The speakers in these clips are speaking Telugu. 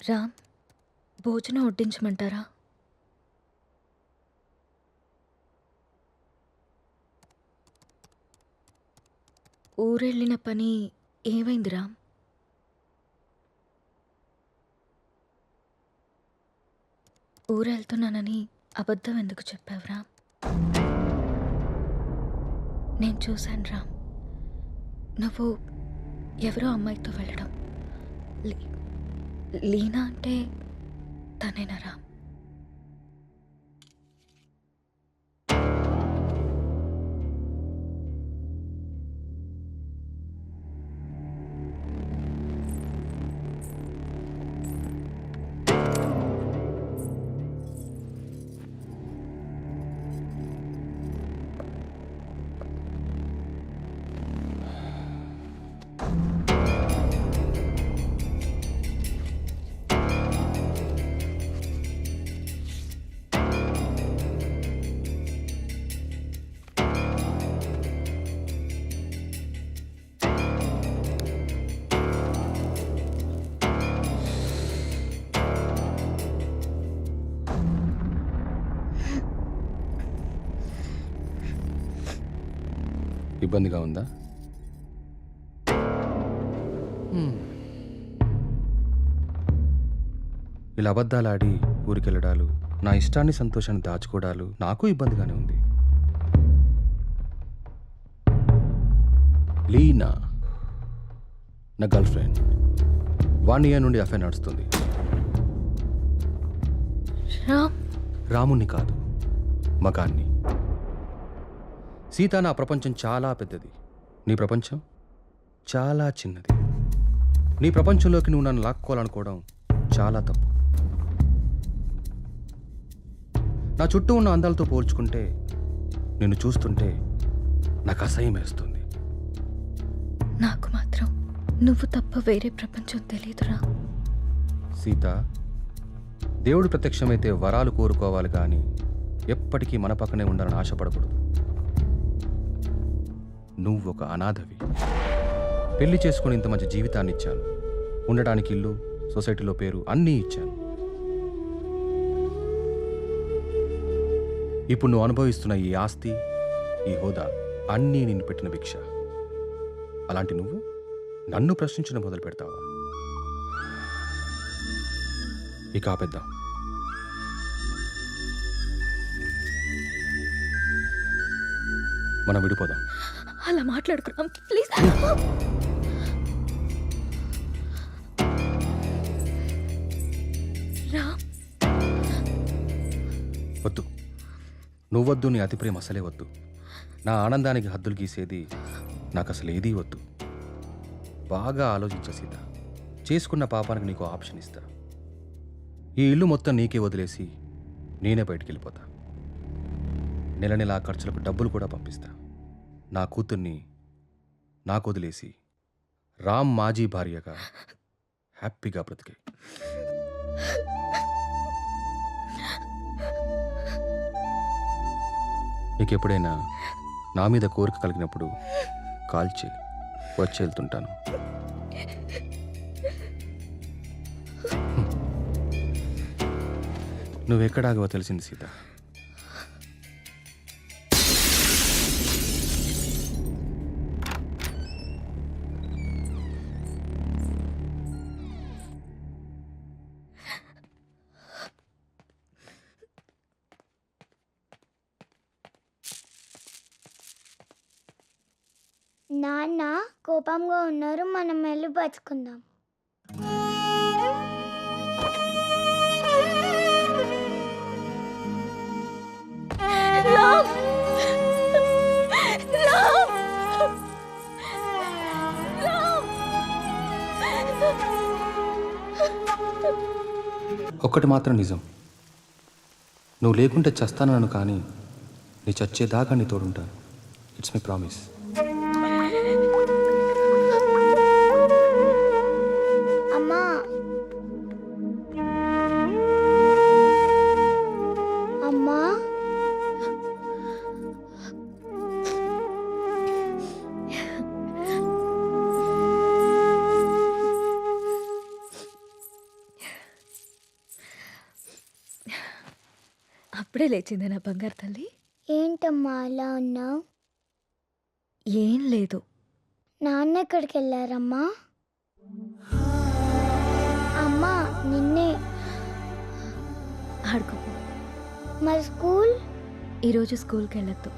రామ్, భోజనం వడ్డించమంటారా? ఊరెళ్ళిన పని ఏమైంది రామ్? ఊరెళ్తున్నానని అబద్ధం ఎందుకు చెప్పావు రామ్? నేను చూశాను రామ్, నువ్వు ఎవరో అమ్మాయితో వెళ్ళడం. లీ- లీనా అంటే తనేనా రామ్? ఇబ్బందిగా ఉందా? ఇలా అబద్ధాలాడి ఊరికెళ్ళడాలు, నా ఇష్టాన్ని సంతోషాన్ని దాచుకోవడాలు నాకు ఇబ్బందిగానే ఉంది. లీనా నా గర్ల్ ఫ్రెండ్. 1 year నుండి అఫైర్ నడుస్తుంది. రామ్, రాముణ్ణి కాదు, మగాన్ని. సీత, నా ప్రపంచం చాలా పెద్దది, నీ ప్రపంచం చాలా చిన్నది. నీ ప్రపంచంలోకి నువ్వు నన్ను లాక్కోవాలనుకోవడం చాలా తప్పు. నా చుట్టూ ఉన్న అందాలతో పోల్చుకుంటే నిన్ను చూస్తుంటే నాకు అసహ్యం వేస్తుంది. నాకు మాత్రం నువ్వు తప్ప వేరే ప్రపంచం తెలీదురా. సీత, దేవుడు ప్రత్యక్షమైతే వరాలు కోరుకోవాలి కానీ ఎప్పటికీ మన పక్కనే ఉండాలని ఆశపడకూడదు. నువ్వు ఒక అనాథవి. పెళ్లి చేసుకుని ఇంత మంచి జీవితాన్ని ఇచ్చాను, ఉండడానికి ఇల్లు, సొసైటీలో పేరు అన్నీ ఇచ్చాను. ఇప్పుడు నువ్వు అనుభవిస్తున్న ఈ ఆస్తి, ఈ హోదా అన్నీ నిన్ను పెట్టిన భిక్ష. అలాంటి నువ్వు నన్ను ప్రశ్నించడం మొదలు పెడతావా? ఇక ఆపేద్దాం. మనం విడిపోదాం. అలా మాట్లాడుకు రామ్, ప్లీజ్. రామ్, వద్దు, నువ్వొద్దు, నీ అతి ప్రేమ అసలే వద్దు. నా ఆనందానికి హద్దులు గీసేది నాకు అసలు ఏదీ వద్దు. బాగా ఆలోచించా సీత. చేసుకున్న పాపానికి నీకు ఆప్షన్ ఇస్తా. ఈ ఇల్లు మొత్తం నీకే వదిలేసి నేనే బయటికి వెళ్ళిపోతా. నెల నెల ఖర్చులకు డబ్బులు కూడా పంపిస్తా. నా కూతుర్ని నాకు వదిలేసి రామ్ మాజీ భార్యగా హ్యాపీగా బ్రతికే. నీకెప్పుడైనా నా మీద కోరిక కలిగినప్పుడు కాల్ చేయి, వచ్చి వెళ్తుంటాను. నువ్వెక్కడాగవో తెలిసింది సీత. నాన్న కోపంగా ఉన్నారు, మనం వెళ్ళి బతుకుందాం. రామ్, రామ్, రామ్. ఒక్కటి మాత్రం నిజం, నువ్వు లేకుంటే చస్తానను, కానీ నీ చచ్చేదాకా నీ తోడుంటాను. It's my promise. అమ్మా, అమ్మా, అప్పుడే లేచిందా నా బంగారు తల్లి? ఏంటమ్మా అలా ఉన్నావు? ఏం లేదు. నాన్న ఎక్కడికి వెళ్ళారమ్మా? అమ్మా నిన్నే. ఆడుకోపో. మరి స్కూల్? ఈరోజు స్కూల్కి వెళ్ళొద్దు.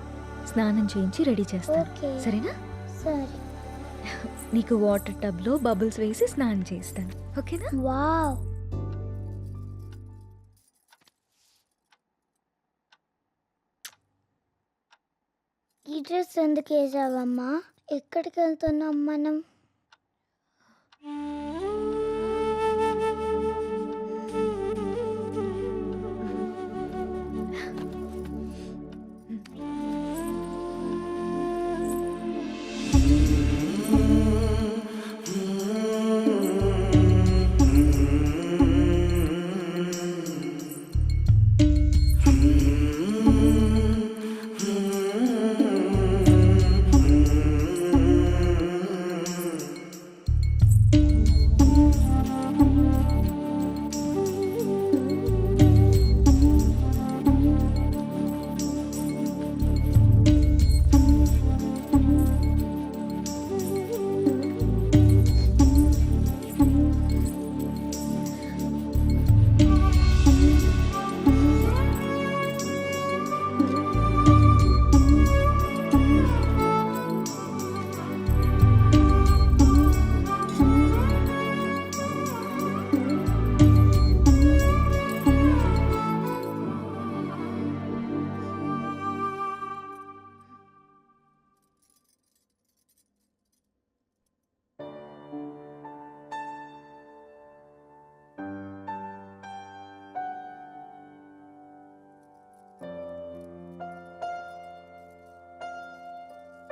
స్నానం చేయించి రెడీ చేస్తాను, ఓకే. సరేనా? సరే. నీకు వాటర్ టబ్లో బబుల్స్ వేసి స్నానం చేస్తాను, ఓకేనా? వావ్. ఈ డ్రెస్ ఎందుకు వేసావమ్మా? ఎక్కడికి వెళ్తున్నాం మనం?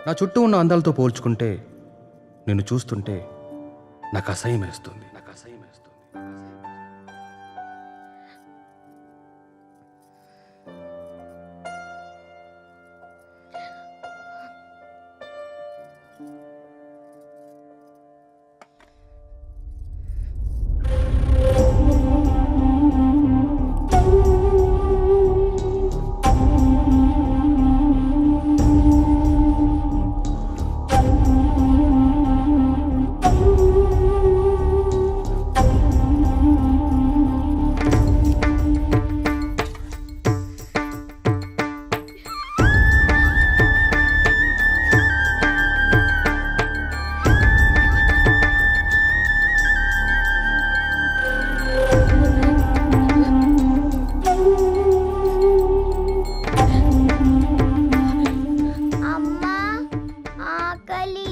నా చుట్టూ ఉన్న అందాలతో పోల్చుకుంటే నిన్ను చూస్తుంటే నాకు అసహ్యం వేస్తుంది. అమ్మా ఆకలి.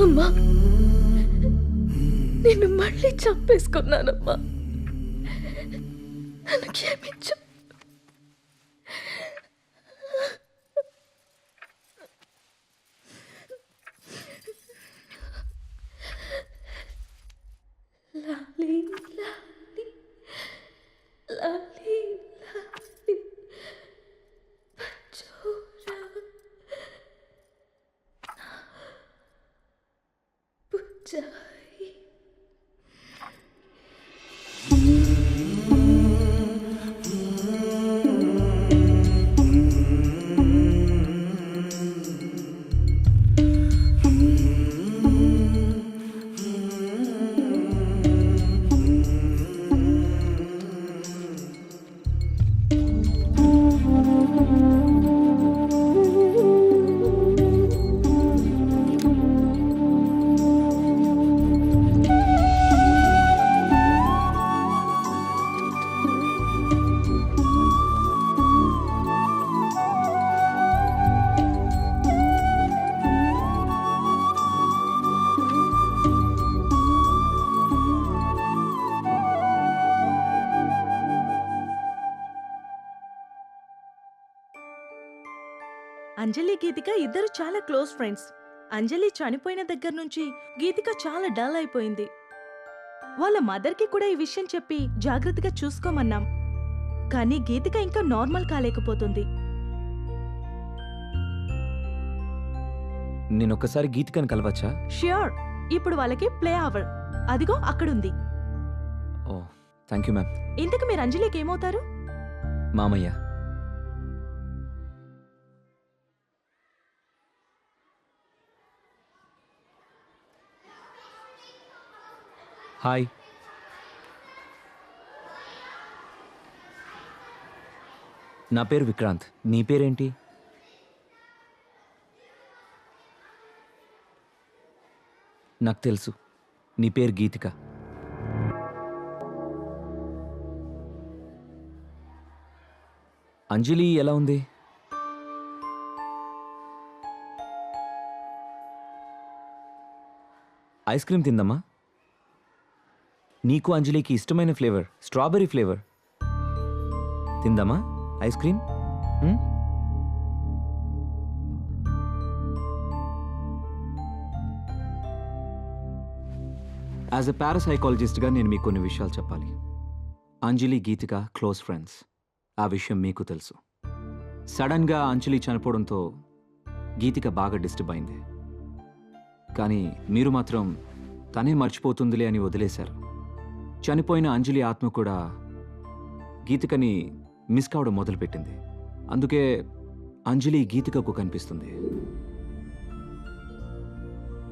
అమ్మా, నిన్ను మళ్ళీ చంపేసుకున్నానమ్మా. నన్ను క్షమించు. లాలీ లాలీ లాలీ లాలీ పచ్చోరా పుచ్చాయి. అంజలి గీతిక ఇద్దరు చాలా క్లోజ్ ఫ్రెండ్స్. అంజలి చనిపోయిన దగ్గర నుంచి గీతిక చాలా డల్ అయిపోయింది. వాళ్ళ మదర్కి కూడా ఈ విషయం చెప్పి జాగ్రత్తగా చూసుకోమన్నాం. కానీ గీతిక ఇంకా నార్మల్ కాలేకపోతుంది. నేనొక్కసారి గీతికని కలవచ్చా? ష్యూర్. ఇప్పుడు వాళ్ళకి ప్లే అవర్. అదిగో అక్కడుంది. ఓ థ్యాంక్ యూ మ్యామ్. ఇంతకు మీరు అంజలికి ఏమవుతారు? మామయ్య. హాయ్. నా పేరు విక్రాంత్. నీ పేరేంటి? నాకు తెలుసు, నీ పేరు గీతిక. అంజలి ఎలా ఉంది? ఐస్ క్రీమ్ తిందమ్మా. నీకు అంజలికి ఇష్టమైన ఫ్లేవర్ స్ట్రాబెర్రీ ఫ్లేవర్. తిందామా ఐస్ క్రీమ్? యాజ్ ఎ పారాసైకాలజిస్ట్గా నేను మీకు కొన్ని విషయాలు చెప్పాలి. Anjali Geethika close friends. ఆ విషయం మీకు తెలుసు. సడన్గా అంజలి చనిపోవడంతో గీతిక బాగా డిస్టర్బ్ అయింది. కానీ మీరు మాత్రం తనే మర్చిపోతుందిలే అని వదిలేశారు. చనిపోయిన అంజలి ఆత్మ కూడా గీతికని మిస్ కావడం మొదలుపెట్టింది. అందుకే అంజలి గీతికకు కనిపిస్తుంది.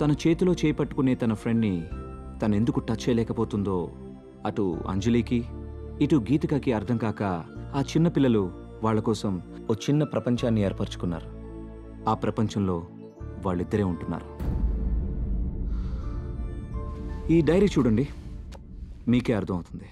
తన చేతిలో చేపట్టుకునే తన ఫ్రెండ్ని తనెందుకు టచ్ చేయలేకపోతుందో అటు అంజలికి ఇటు గీతికకి అర్థం కాక ఆ చిన్న పిల్లలు వాళ్ళ కోసం ఓ చిన్న ప్రపంచాన్ని ఏర్పరచుకున్నారు. ఆ ప్రపంచంలో వాళ్ళిద్దరే ఉంటున్నారు. ఈ డైరీ చూడండి, మీకే అర్థమవుతుంది.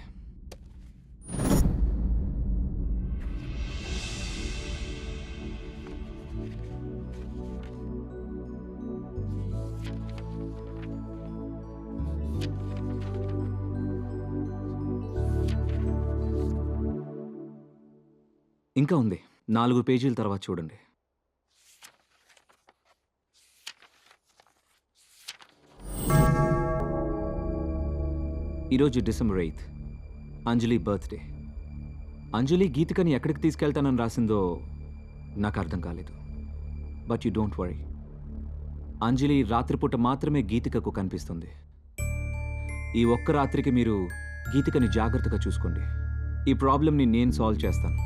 ఇంకా ఉంది, 4 పేజీల తర్వాత చూడండి. ఈరోజు డిసెంబర్ 8th, అంజలి బర్త్డే. అంజలి గీతికని ఎక్కడికి తీసుకెళ్తానని రాసిందో నాకు అర్థం కాలేదు. బట్ యు డోంట్ వరీ, అంజలి రాత్రిపూట మాత్రమే గీతికకు కనిపిస్తుంది. ఈ ఒక్క రాత్రికి మీరు గీతికని జాగ్రత్తగా చూసుకోండి. ఈ ప్రాబ్లంని నేను సాల్వ్ చేస్తాను.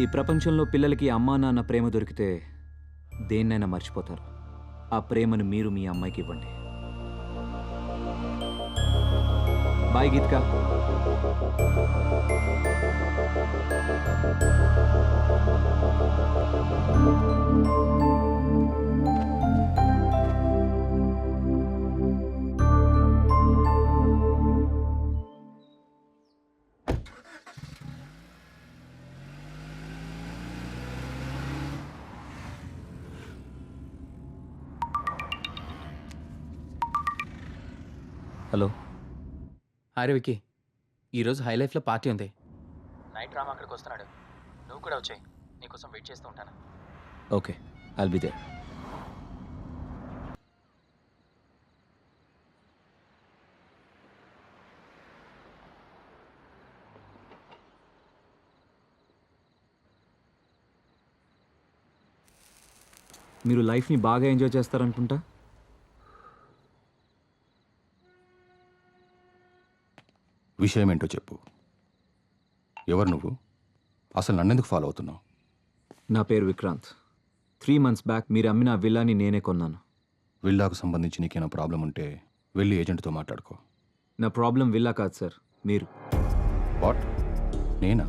ఈ ప్రపంచంలో పిల్లలకి అమ్మా నాన్న ప్రేమ దొరికితే దేన్నైనా మర్చిపోతారు. ఆ ప్రేమను మీరు మీ అమ్మాయికి ఇవ్వండి. Bye Geethika. Hello. Hi Vicky, ఈరోజు హై లైఫ్లో పార్టీ ఉంది. నైట్ రామ్ అక్కడికి వస్తున్నాడు. నువ్వు కూడా వచ్చాయి. నీకోసం వెయిట్ చేస్తూ ఉంటాను. Okay, I'll be there. మీరు లైఫ్ని బాగా ఎంజాయ్ చేస్తారనుకుంటా. విషయం ఏంటో చెప్పు. ఎవరు నువ్వు? అసలు నన్నెందుకు ఫాలో అవుతున్నావు? నా పేరు విక్రాంత్. 3 months బ్యాక్ మీరు అమ్మిన ఆ విల్లాని నేనే కొన్నాను. విల్లాకు సంబంధించి నీకేమైనా ప్రాబ్లం ఉంటే వెళ్ళి ఏజెంట్తో మాట్లాడుకో. నా ప్రాబ్లం విల్లా కాదు సార్, మీరు. వాట్? నేనా?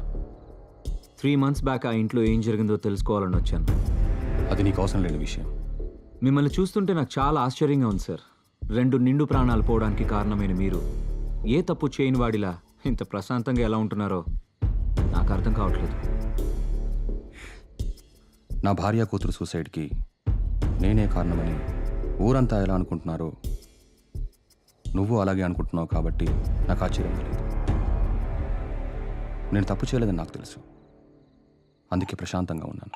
3 months బ్యాక్ ఆ ఇంట్లో ఏం జరిగిందో తెలుసుకోవాలని వచ్చాను. అది నీకు అవసరం లేని విషయం. మిమ్మల్ని చూస్తుంటే నాకు చాలా ఆశ్చర్యంగా ఉంది సార్. 2 నిండు ప్రాణాలు పోవడానికి కారణమైన మీరు ఏ తప్పు చేయని వాడిలా ఇంత ప్రశాంతంగా ఎలా ఉంటున్నారో నాకు అర్థం కావట్లేదు. నా భార్య కూతురు సూసైడ్కి నేనే కారణమని ఊరంతా ఎలా అనుకుంటున్నారో నువ్వు అలాగే అనుకుంటున్నావు కాబట్టి నాకు ఆశ్చర్యం లేదు. నేను తప్పు చేయలేదని నాకు తెలుసు. అందుకే ప్రశాంతంగా ఉన్నాను.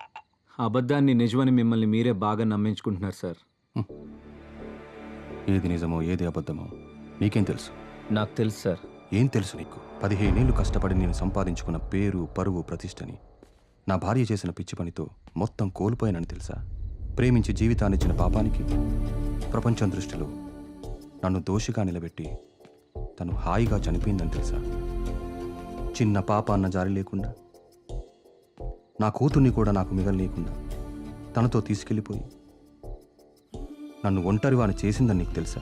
అబద్ధాన్ని నిజమని మిమ్మల్ని మీరే బాగా నమ్మించుకుంటున్నారు సార్. ఏది నిజమో ఏది అబద్ధమో నీకేం తెలుసు? నాకు తెలుసు సార్. ఏం తెలుసు నీకు? 15 ఏళ్ళు కష్టపడి నేను సంపాదించుకున్న పేరు, పరువు, ప్రతిష్టని నా భార్య చేసిన పిచ్చి పనితో మొత్తం కోల్పోయానని తెలుసా? ప్రేమించి జీవితాన్నిచ్చిన పాపానికి ప్రపంచం దృష్టిలో నన్ను దోషిగా నిలబెట్టి తను హాయిగా చనిపోయిందని తెలుసా? చిన్న పాప అన్న జారి లేకుండా, నా కూతుర్ని కూడా నాకు మిగలలేకుండా తనతో తీసుకెళ్ళిపోయి నన్ను ఒంటరివాని చేసిందని నీకు తెలుసా?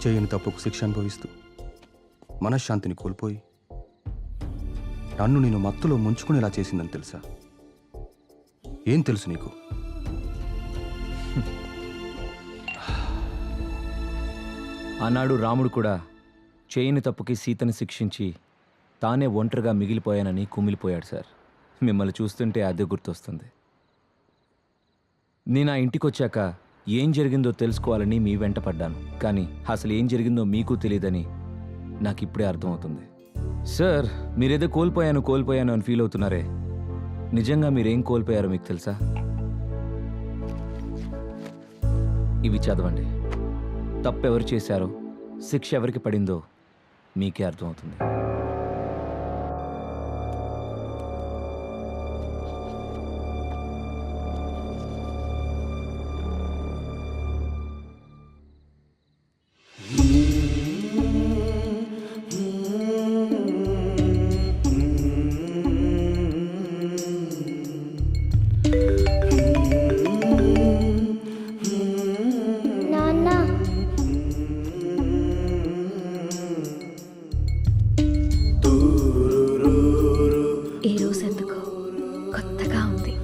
చేయని తప్పుకు శిక్ష అనుభవిస్తూ మనశ్శాంతిని కోల్పోయి నన్ను నేను మత్తులో ముంచుకునేలా చేసిందని తెలుసా? ఏం తెలుసు నీకు? ఆనాడు రాముడు కూడా చేయని తప్పుకి సీతను శిక్షించి తానే ఒంటరిగా మిగిలిపోయానని కుమిలిపోయాడు సార్. మిమ్మల్ని చూస్తుంటే అదే గుర్తొస్తుంది. నేను ఆ ఇంటికి వచ్చాక ఏం జరిగిందో తెలుసుకోవాలని మీ వెంట పడ్డాను. కానీ అసలు ఏం జరిగిందో మీకు తెలియదని నాకు ఇప్పుడే అర్థమవుతుంది. సార్, మీరేదో కోల్పోయాను అని ఫీల్ అవుతున్నారే, నిజంగా మీరేం కోల్పోయారో మీకు తెలుసా? ఇవి చదవండి. తప్పెవరు చేశారో, శిక్ష ఎవరికి పడిందో మీకే అర్థమవుతుంది. నాన్న ఈ రోజు ఎందుకో కొత్తగా ఉంది.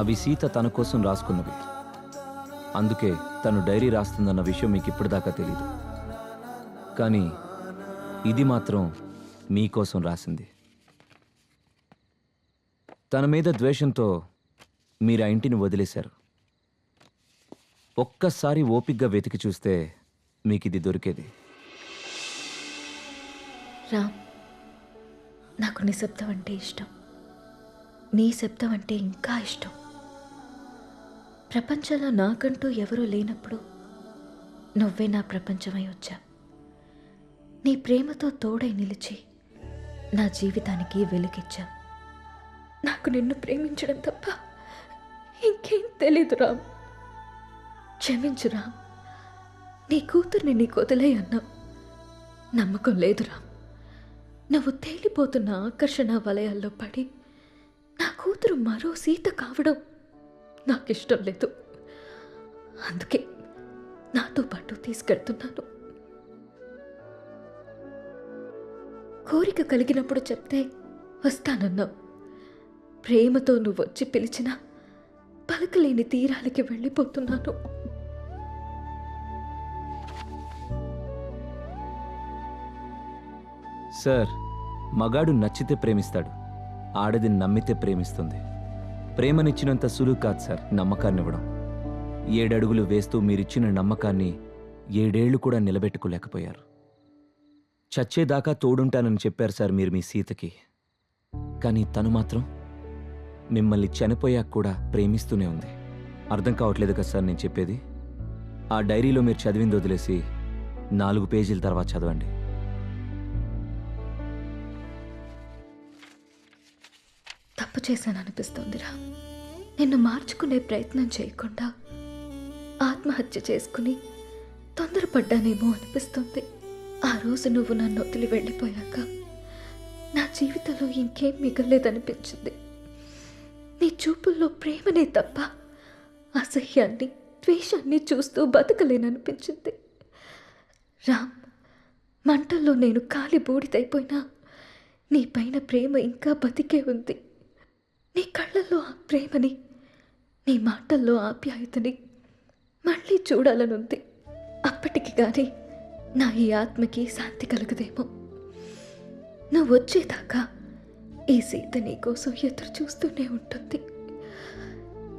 అవి సీత తన కోసం రాసుకున్నవి. అందుకే తను డైరీ రాస్తుందన్న విషయం మీకు ఇప్పటిదాకా తెలీదు. కానీ ఇది మాత్రం మీకోసం రాసింది. తన మీద ద్వేషంతో మీరు ఆ ఇంటిని వదిలేశారు. ఒక్కసారి ఓపిగ్గా వెతికి చూస్తే మీకు ఇది దొరికేది. రామ్, నాకు నిశ్శబ్దం అంటే ఇష్టం. నీ శబ్దం అంటే ఇంకా ఇష్టం. ప్రపంచంలో నాకంటూ ఎవరూ లేనప్పుడు నువ్వే నా ప్రపంచమై వచ్చా. నీ ప్రేమతో తోడై నిలిచి నా జీవితానికి వెలుగిచ్చా. నాకు నిన్ను ప్రేమించడం తప్ప ఇంకేం తెలీదు రామ్. క్షమించు రామ్. నీ కూతుర్ని నీకు వదిలే అన్నావు. నమ్మకం లేదు రామ్. నువ్వు తేలిపోతున్న ఆకర్షణ వలయాల్లో పడి నా కూతురు మరో సీత కావడం నాకిష్టం లేదు. అందుకే నాతో పాటు తీసుకెళ్తున్నాను. కోరిక కలిగినప్పుడు చెప్తే వస్తానన్నావు. ప్రేమతో నువ్వు వచ్చి పిలిచినా పలకలేని తీరాలకి వెళ్ళిపోతున్నాను. సార్, మగాడు నచ్చితే ప్రేమిస్తాడు, ఆడది నమ్మితే ప్రేమిస్తుంది. ప్రేమనిచ్చినంత సులువు కాదు సార్ నమ్మకాన్ని ఇవ్వడం. 7 అడుగులు వేస్తూ మీరిచ్చిన నమ్మకాన్ని 7 ఏళ్లు కూడా నిలబెట్టుకోలేకపోయారు. చచ్చేదాకా తోడుంటానని చెప్పారు సార్ మీరు మీ సీతకి. కానీ తను మాత్రం మిమ్మల్ని చనిపోయాక కూడా ప్రేమిస్తూనే ఉంది. అర్థం కావట్లేదు కదా సార్ నేను చెప్పేది? ఆ డైరీలో మీరు చదివింది వదిలేసి 4 పేజీల తర్వాత చదవండి. తప్పు చేశాను అనిపిస్తోందిరా. నిన్ను మార్చుకునే ప్రయత్నం చేయకుండా ఆత్మహత్య చేసుకుని తొందరపడ్డానేమో అనిపిస్తుంది. ఆ రోజు నువ్వు నన్ను వదిలి వెళ్ళిపోయాక నా జీవితంలో ఇంకేం మిగలేదనిపించింది. నీ చూపుల్లో ప్రేమనే తప్ప అసహ్యాన్ని, ద్వేషాన్ని చూస్తూ బతకలేననిపించింది. రామ్, మంటల్లో నేను కాలి బూడిదైపోయినా నీ పైన ప్రేమ ఇంకా బతికే ఉంది. నీ కళ్ళల్లో ఆ ప్రేమని, నీ మాటల్లో ఆప్యాయతని మళ్ళీ చూడాలనుంది. అప్పటికి కానీ నా ఈ ఆత్మకి శాంతి కలగదేమో. నువ్వు వచ్చేదాకా ఈ సీత నీ కోసం ఎదురు చూస్తూనే ఉంటుంది.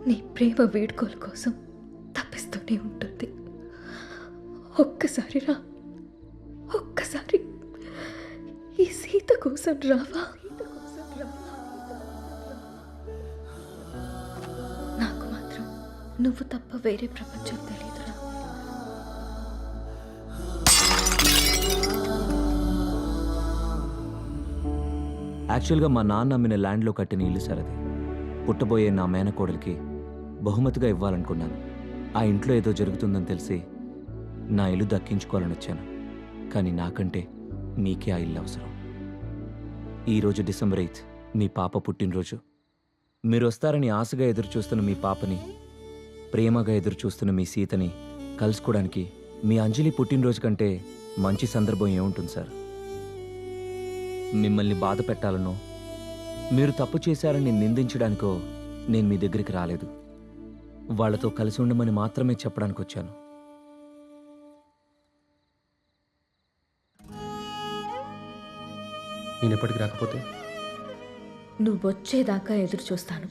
నీ ప్రేమ వేడుకోల కోసం తప్పిస్తూనే ఉంటుంది. ఒక్కసారి రా, ఒక్కసారి ఈ సీత కోసం రావా? నాకు మాత్రం నువ్వు తప్ప వేరే ప్రపంచం తెలియదురా. యాక్చువల్గా మా నాన్న అమ్మిన ల్యాండ్లో కట్టిన ఇల్లు సార్ అది. పుట్టబోయే నా మేనకోడలికి బహుమతిగా ఇవ్వాలనుకున్నాను. ఆ ఇంట్లో ఏదో జరుగుతుందని తెలిసి నా ఇల్లు దక్కించుకోవాలని వచ్చాను. కానీ నాకంటే మీకే ఆ ఇల్లు అవసరం. ఈరోజు డిసెంబర్ 8 మీ పాప పుట్టినరోజు. మీరు వస్తారని ఆశగా ఎదురు చూస్తున్న మీ పాపని, ప్రేమగా ఎదురు చూస్తున్న మీ సీతని కలుసుకోవడానికి మీ అంజలి పుట్టినరోజు కంటే మంచి సందర్భం ఏముంటుంది సార్? మిమ్మల్ని బాధ పెట్టాలనో, మీరు తప్పు చేశారని నిందించడానికో నేను మీ దగ్గరికి రాలేదు. వాళ్ళతో కలిసి ఉండమని మాత్రమే చెప్పడానికి వచ్చాను. నేను ఎప్పటికి రాకపోతే నువ్వు వచ్చేదాకా ఎదురు చూస్తాను.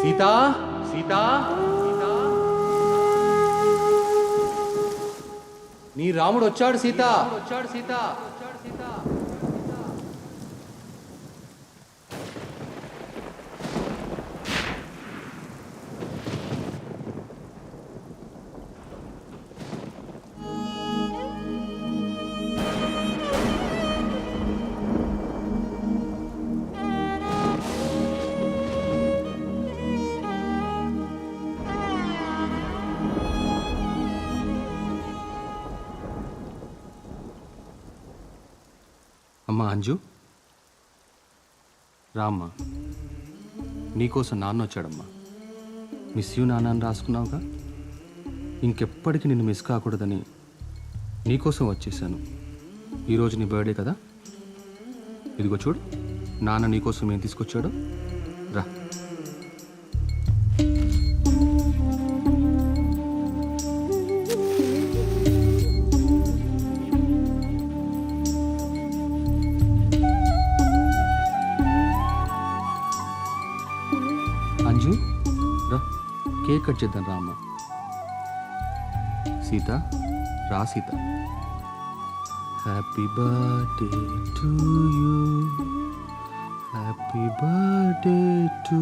సీతా, సీతా, సీతా, నీ రాముడు వచ్చాడు సీత, వచ్చాడు సీత. అమ్మా అంజు, రామ్మా. నీకోసం నాన్న వచ్చాడమ్మా. మిస్ యూ నాన్న అని రాసుకున్నావుగా. ఇంకెప్పటికీ నిన్ను మిస్ కాకూడదని నీకోసం వచ్చేసాను. ఈరోజు నీ బర్త్డే కదా, ఇదిగో చూడు నాన్న నీకోసం ఏం తీసుకొచ్చాడు. రా. అంజు, రా కేక్ కట్ చేద్దాం. రా అమ్మ. సీత, రా Sita. Happy birthday to you, happy birthday to